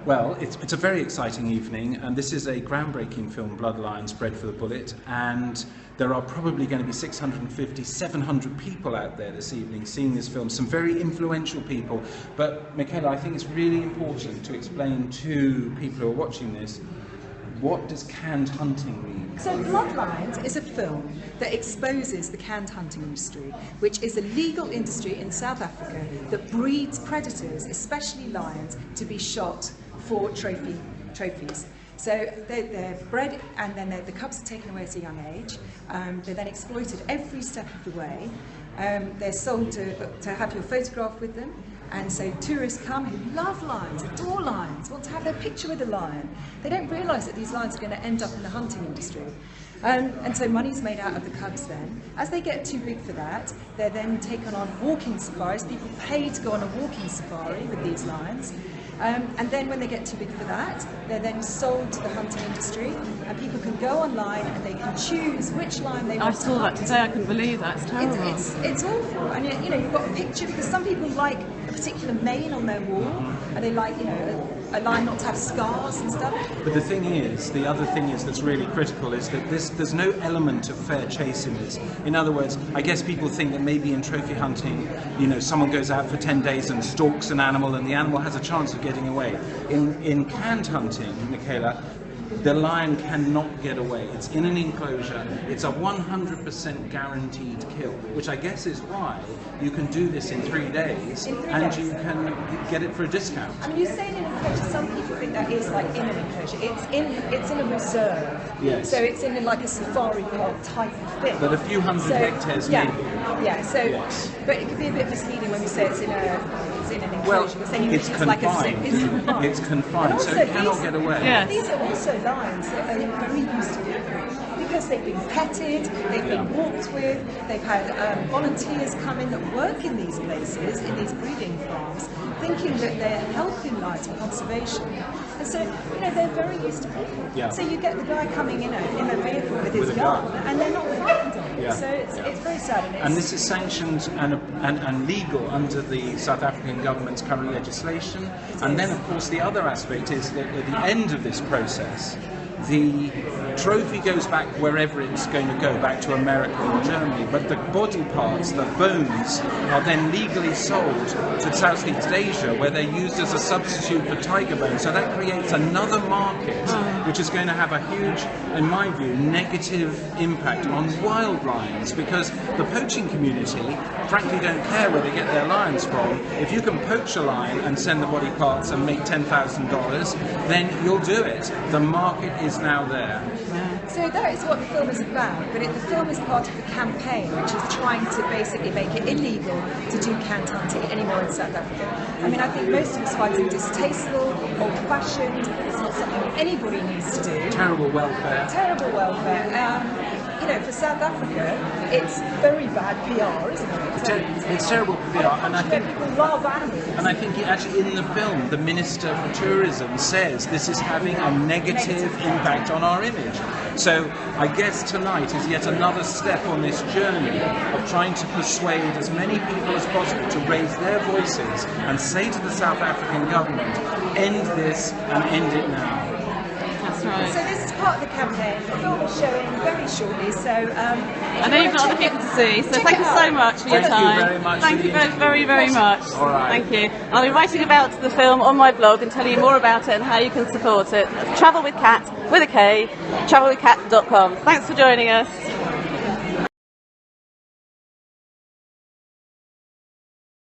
Well, it's a very exciting evening, and this is a groundbreaking film, Blood Lions, Bred for the Bullet, and there are probably going to be 650, 700 people out there this evening seeing this film, some very influential people. But, Michaela, I think it's really important to explain to people who are watching this, what does canned hunting mean? So Blood Lions is a film that exposes the canned hunting industry, which is a legal industry in South Africa that breeds predators, especially lions, to be shot for trophies. So they're bred, and then the cubs are taken away at a young age. They're then exploited every step of the way. They're sold to have your photograph with them. And so tourists come who love lions, adore lions, want to have their picture with a lion. They don't realise that these lions are going to end up in the hunting industry. And so money's made out of the cubs then. As they get too big for that, they're then taken on walking safaris. People pay to go on a walking safari with these lions. And then when they get too big for that, they're then sold to the hunting industry, and people can go online and they can choose which lion they want to hunt. I saw that today, I couldn't believe that, it's terrible. It's awful, and you know, you've got a picture, because some people like a particular mane on their wall, and they like, you know, a lion not to have scars and stuff. But the other thing is that's really critical is that there's no element of fair chase in this. In other words, I guess people think that maybe in trophy hunting, you know, someone goes out for 10 days and stalks an animal and the animal has a chance of getting away. In canned hunting, Michaela, the lion cannot get away. It's in an enclosure. It's a 100% guaranteed kill, which I guess is why you can do this in 3 days, and you can get it for a discount. I mean, you say in an enclosure, some people think that is like in an enclosure. It's in a reserve. Yes. So it's in like a safari park type of thing. But a few hundred hectares maybe. Yeah, so, yes. But it could be a bit misleading when we say it's in an enclosure. Well, it's confined. It's confined, so it cannot get away. Yes. These are also lions that are very used to people, because they've been petted, they've been walked with, they've had volunteers come in that work in these places, in these breeding farms, thinking that they're helping lions for conservation. And so, you know, they're very used to people. Yeah. So you get the guy coming in a vehicle with his gun, and they're not frightened of it. Yeah. So it's very sad. And this is sanctioned and legal under the South African government's current legislation. And then, of course, the other aspect is that at the end of this process, the trophy goes back wherever it's going to go, back to America or Germany, but the body parts, the bones, are then legally sold to Southeast Asia, where they're used as a substitute for tiger bones. So that creates another market, which is going to have a huge, in my view, negative impact on wild lions, because the poaching community frankly don't care where they get their lions from. If you can poach a lion and send the body parts and make $10,000, then you'll do it. The market is now there. So that is what the film is about, but the film is part of the campaign, which is trying to basically make it illegal to do canned hunting anymore in South Africa. I mean, I think most of us find it distasteful, old-fashioned, it's not something anybody needs to do. Terrible welfare. Terrible welfare. You know, for South Africa, it's very bad PR, isn't it? It's terrible PR, and I think people love animals. And I think actually in the film, the Minister for Tourism says this is having a negative impact on our image. So I guess tonight is yet another step on this journey of trying to persuade as many people as possible to raise their voices and say to the South African government, end this and end it now. That's right. So this is part of the campaign. The film is showing very shortly, so I know you've got other people to see, so thank you so much for your time. Thank you very much. Thank you both very, very much. All right. Thank you. I'll be writing about the film on my blog and telling you more about it and how you can support it. Travel with Cat, with a K, travelwithcat.com. Thanks for joining us.